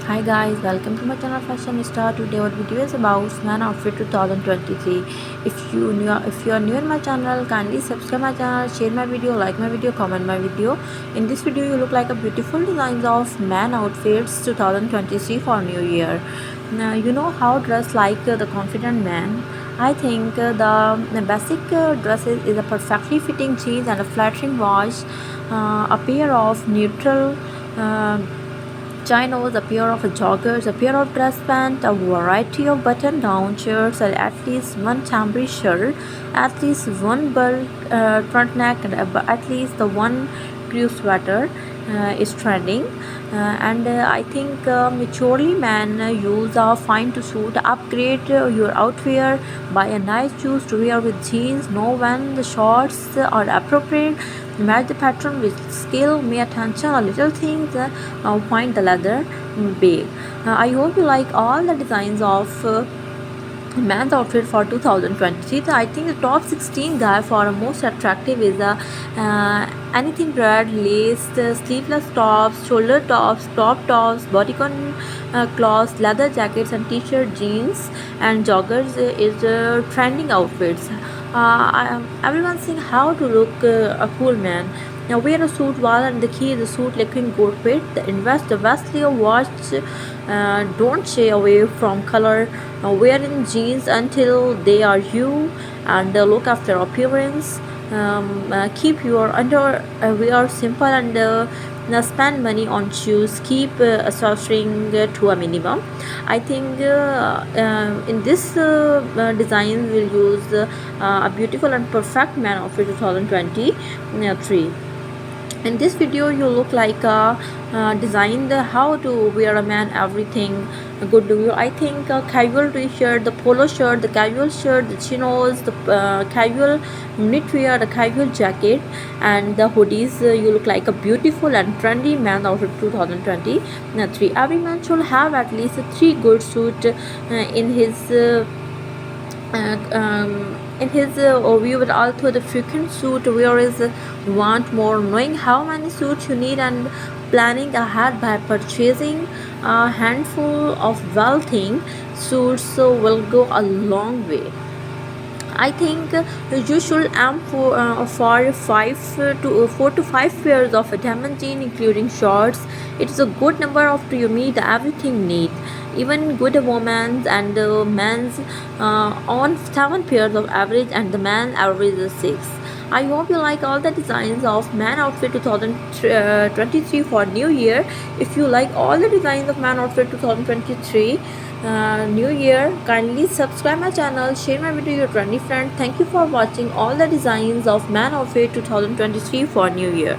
Hi guys, welcome to my channel Fashion Star. Today our video is about man outfit 2023. If you are new in my channel, kindly subscribe my channel, share my video, like my video, comment my video. In this video you look like a beautiful designs of man outfits 2023 for New Year. Now you know how dress like the confident man. I think the basic dress is a perfectly fitting jeans and a flattering wash, a pair of neutral Chinos, a pair of joggers, a pair of dress pants, a variety of button-down shirts, and at least one chambray shirt, at least one belt front neck, and at least the one crew sweater is trending. I think maturely men use a fine to suit, upgrade your outfit, buy a nice shoes to wear with jeans, know when the shorts are appropriate, match the pattern with skill, pay attention a little things, find the leather bag. I hope you like all the designs of man's outfit for 2023. I think the top 16 guy for most attractive is anything red, laced, sleeveless tops, shoulder tops, crop tops, bodycon cloths, leather jackets, and t-shirt, jeans, and joggers is trending outfits. Everyone's saying how to look a cool man. Now wear a suit well, and the key is the suit looking good fit. Invest vastly of watch. Don't shy away from color. Wear in jeans until they are you, and look after appearance. Keep your underwear simple and spend money on shoes. Keep accessorying to a minimum. I think in this design we'll use a beautiful and perfect man outfit 2023. In this video you look like designed how to wear a man everything good to you. I think casual t-shirt, the polo shirt, the casual shirt, the chinos, the casual knitwear, the casual jacket, and the hoodies, you look like a beautiful and trendy man outfit 2023. Every man should have at least three good suit in his overview, but also the frequent suit wear is want more. Knowing how many suits you need and planning ahead by purchasing a handful of well-themed suits will go a long way. I think you should aim for 4 to 5 pairs of diamond jeans, including shorts. It's a good number of you meet everything need. Even good women's and men's on 7 pairs of average, and the man average is 6. I hope you like all the designs of man outfit 2023 for New Year. If you like all the designs of man outfit 2023 New Year, kindly subscribe my channel, share my video with your trendy friend. Thank you for watching all the designs of man outfit 2023 for New Year.